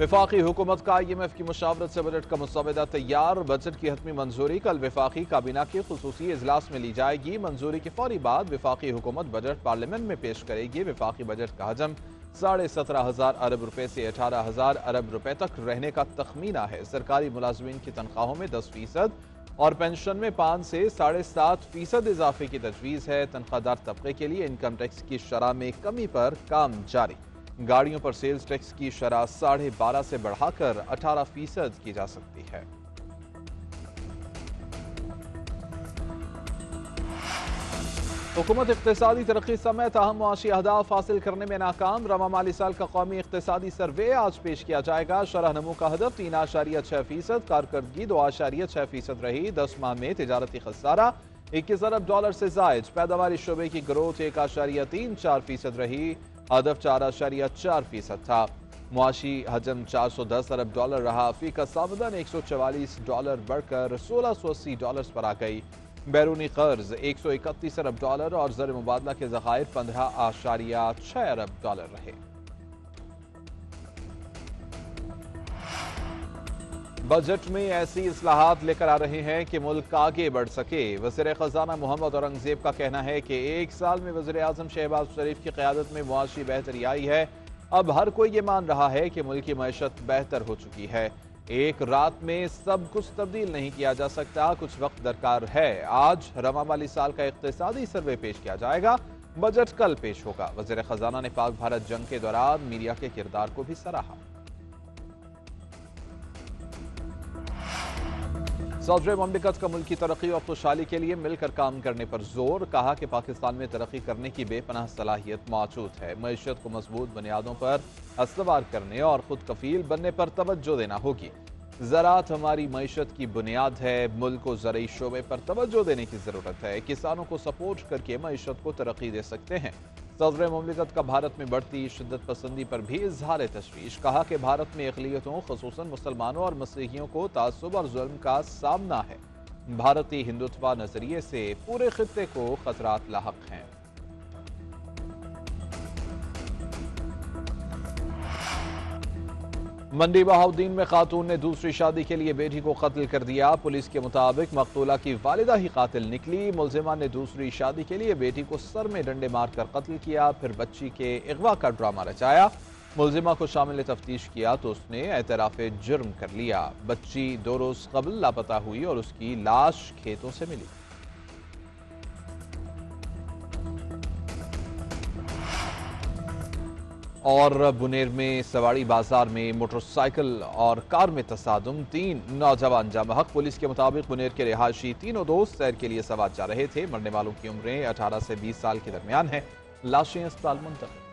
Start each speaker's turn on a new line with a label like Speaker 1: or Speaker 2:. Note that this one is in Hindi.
Speaker 1: वफाकी हुकूमत का IMF की मुशावरत से बजट का मुसवदा तैयार। बजट की हतमी मंजूरी कल वफाकी काबीना के खुसूसी इजलास में ली जाएगी। मंजूरी के फौरी बाद वफाकी हुकूमत बजट पार्लियामेंट में पेश करेगी। वफाकी बजट का हजम 17,500 अरब रुपए से 18,000 अरब रुपए तक रहने का तखमीना है। सरकारी मुलाजमीन की तनख्वाहों में 10% और पेंशन में 5 से 7.5% इजाफे की तजवीज़ है। तनख्वाहदार तबके के लिए इनकम टैक्स की शरह में कमी पर काम जारी। गाड़ियों पर सेल्स टैक्स की शरह 12.5% से बढ़ाकर 18% की जा सकती है। हुकूमत इक्तिसादी तरक्की समेत अहम मुआशी अहदाफ हासिल करने में नाकाम। रवा माली साल का कौमी इक्तिसादी सर्वे आज पेश किया जाएगा। शरह नमू का हदफ 3.6%, कारकर्दगी 2.6% रही। 10 माह में तिजारती खसारा 21 अरब डॉलर से जायद। पैदावारी शोबे की ग्रोथ 1.34% रही। हदफ 4.4% था। मुआशी हजम 410 अरब डॉलर रहा। फी का आमदन $144 बढ़कर $1680 पर आ गई। बैरूनी कर्ज 131 अरब डॉलर और ज़र मुबादला के ज़खायर 15.6 अरब डॉलर रहे। बजट में ऐसी इस्लाहात लेकर आ रहे हैं कि मुल्क आगे बढ़ सके। वज़ीर ख़ज़ाना मोहम्मद औरंगज़ेब का कहना है कि 1 साल में वज़ीर आज़म शहबाज शरीफ की क़यादत में मुआशी बेहतरी आई है। अब हर कोई ये मान रहा है कि मुल्क की मईशत बेहतर हो चुकी है। एक रात में सब कुछ तब्दील नहीं किया जा सकता, कुछ वक्त दरकार है। आज रवा माली साल का इक़्तिसादी सर्वे पेश किया जाएगा। बजट कल पेश होगा। वज़ीर ख़ज़ाना ने पाक भारत जंग के दौरान मीडिया के किरदार को भी सराहा। सदर ममलिकत का मुल्क की तरक्की और खुशहाली के लिए मिलकर काम करने पर जोर। कहा कि पाकिस्तान में तरक्की करने की बेपनाह सलाहियत मौजूद है। मईशत को मजबूत बुनियादों पर अस्तवार करने और खुद कफील बनने पर तवज्जो देना होगी। ज़राअत हमारी मईशत की बुनियाद है। मुल्क को ज़रूरी शोबे पर तवज्जो देने की ज़रूरत है। किसानों को सपोर्ट करके मईशत को तरक्की दे सकते हैं। सदर ममलिकत का भारत में बढ़ती शिद्दत पसंदी पर भी इजहार तशवीश। कहा कि भारत में अक़लियतों ख़ुसूसन मुसलमानों और मसीहियों को तासुब और जुल्म का सामना है। भारतीय हिंदुत्व नजरिए से पूरे खित्ते को खतरात लाहक हैं। मंडी बहाउद्दीन में खातून ने दूसरी शादी के लिए बेटी को कत्ल कर दिया। पुलिस के मुताबिक मकतूला की वालिदा ही कातिल निकली। मुलजिमा ने दूसरी शादी के लिए बेटी को सर में डंडे मारकर कत्ल किया, फिर बच्ची के अगवा का ड्रामा रचाया। मुलजिमा को शामिल तफ्तीश किया तो उसने एतराफ़ जुर्म कर लिया। बच्ची 2 रोज कबल लापता हुई और उसकी लाश खेतों से मिली। और बुनेर में सवाड़ी बाजार में मोटरसाइकिल और कार में तसादुम, 3 नौजवान जाम हक। पुलिस के मुताबिक बुनेर के रिहायशी तीनों दोस्त सैर के लिए सवार जा रहे थे। मरने वालों की उम्रें 18 से 20 साल के दरमियान है। लाशें अस्पताल मुंतकिल।